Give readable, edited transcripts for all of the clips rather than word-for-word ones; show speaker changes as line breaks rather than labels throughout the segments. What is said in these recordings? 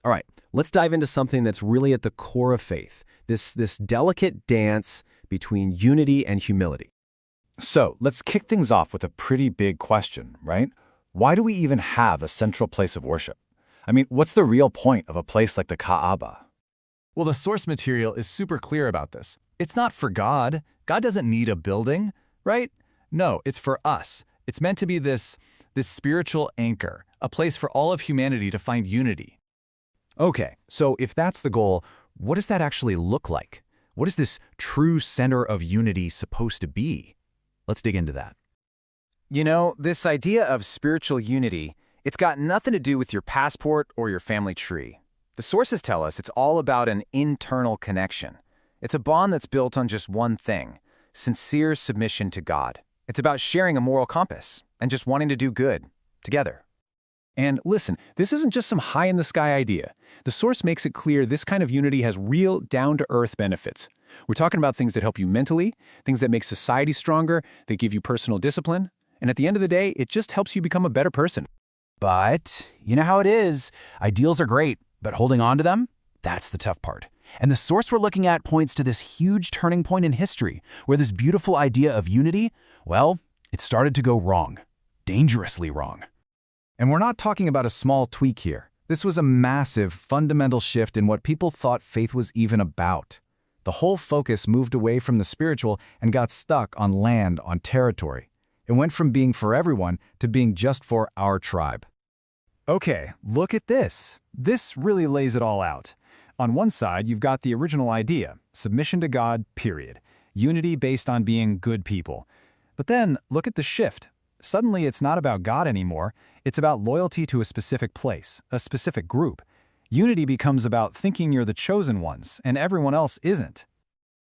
All right, let's dive into something that's really at the core of faith, this delicate dance between unity and humility.
So let's kick things off with a pretty big question, right? Why do we even have a central place of worship? I mean, what's the real point of a place like the Kaaba?
Well, the source material is super clear about this. It's not for God. God doesn't need a building, right? No, it's for us. It's meant to be this spiritual anchor, a place for all of humanity to find unity.
Okay, so if that's the goal, what does that actually look like? What is this true center of unity supposed to be? Let's dig into that.
You know, this idea of spiritual unity, it's got nothing to do with your passport or your family tree. The sources tell us it's all about an internal connection. It's a bond that's built on just one thing: sincere submission to God. It's about sharing a moral compass and just wanting to do good together.
And listen, this isn't just some high-in-the-sky idea. The source makes it clear this kind of unity has real, down-to-earth benefits. We're talking about things that help you mentally, things that make society stronger, that give you personal discipline, and at the end of the day, it just helps you become a better person.
But you know how it is. Ideals are great, but holding on to them? That's the tough part. And the source we're looking at points to this huge turning point in history, where this beautiful idea of unity, well, it started to go wrong. Dangerously wrong.
And we're not talking about a small tweak here. This was a massive, fundamental shift in what people thought faith was even about. The whole focus moved away from the spiritual and got stuck on land, on territory. It went from being for everyone to being just for our tribe.
Okay, look at this. This really lays it all out. On one side, you've got the original idea, submission to God, period. Unity based on being good people. But then, look at the shift. Suddenly, it's not about God anymore. It's about loyalty to a specific place, a specific group. Unity becomes about thinking you're the chosen ones, and everyone else isn't.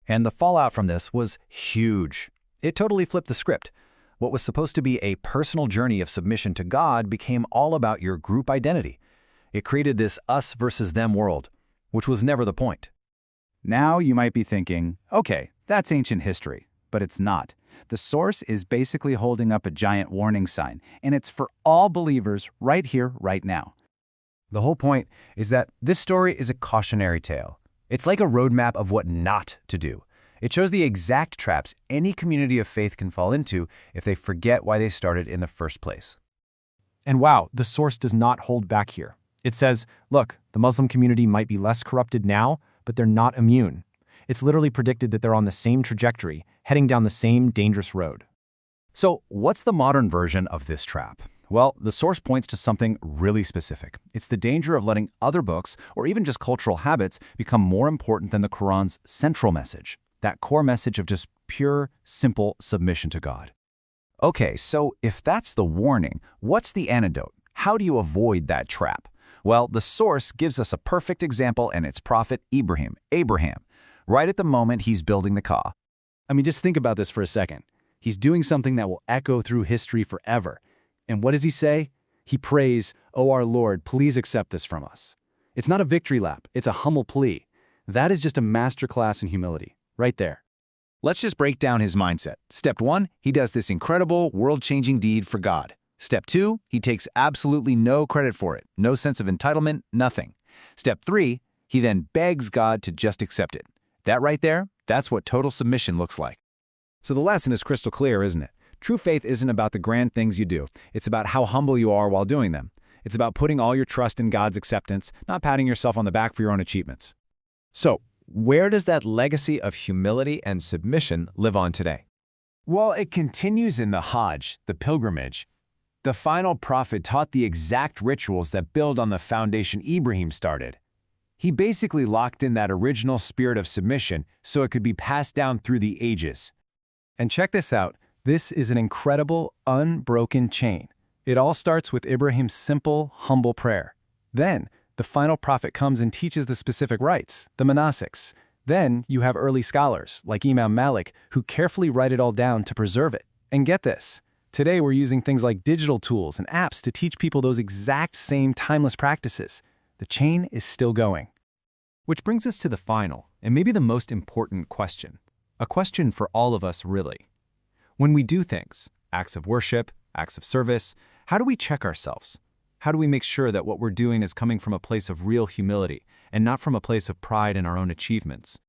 And the fallout from this was huge. It totally flipped the script. What was supposed to be a personal journey of submission to God became all about your group identity. It created this us versus them world, which was never the point.
Now you might be thinking, okay, that's ancient history, but it's not. The source is basically holding up a giant warning sign, and it's for all believers right here, right now.
The whole point is that this story is a cautionary tale. It's like a roadmap of what not to do. It shows the exact traps any community of faith can fall into if they forget why they started in the first place. And wow, the source does not hold back here. It says, look, the Muslim community might be less corrupted now, but they're not immune. It's literally predicted that they're on the same trajectory, heading down the same dangerous road.
So what's the modern version of this trap? Well, the source points to something really specific. It's the danger of letting other books, or even just cultural habits, become more important than the Quran's central message, that core message of just pure, simple submission to God. Okay, so if that's the warning, what's the antidote? How do you avoid that trap? Well, the source gives us a perfect example, and it's Prophet Abraham, right at the moment he's building the Kaaba.
I mean, just think about this for a second. He's doing something that will echo through history forever. And what does he say? He prays, "Oh, our Lord, please accept this from us." It's not a victory lap. It's a humble plea. That is just a masterclass in humility, right there.
Let's just break down his mindset. Step 1, he does this incredible, world-changing deed for God. Step 2, he takes absolutely no credit for it, no sense of entitlement, nothing. Step 3, he then begs God to just accept it. That right there, that's what total submission looks like. So the lesson is crystal clear, isn't it? True faith isn't about the grand things you do. It's about how humble you are while doing them. It's about putting all your trust in God's acceptance, not patting yourself on the back for your own achievements.
So, where does that legacy of humility and submission live on today?
Well, it continues in the Hajj, the pilgrimage. The final prophet taught the exact rituals that build on the foundation Ibrahim started. He basically locked in that original spirit of submission so it could be passed down through the ages. And check this out. This is an incredible, unbroken chain. It all starts with Ibrahim's simple, humble prayer. Then, the final prophet comes and teaches the specific rites, the monastics. Then, you have early scholars, like Imam Malik, who carefully write it all down to preserve it. And get this, today we're using things like digital tools and apps to teach people those exact same timeless practices. The chain is still going.
Which brings us to the final, and maybe the most important question. A question for all of us, really. When we do things, acts of worship, acts of service, how do we check ourselves?
How do we make sure that what we're doing is coming from a place of real humility and not from a place of pride in our own achievements?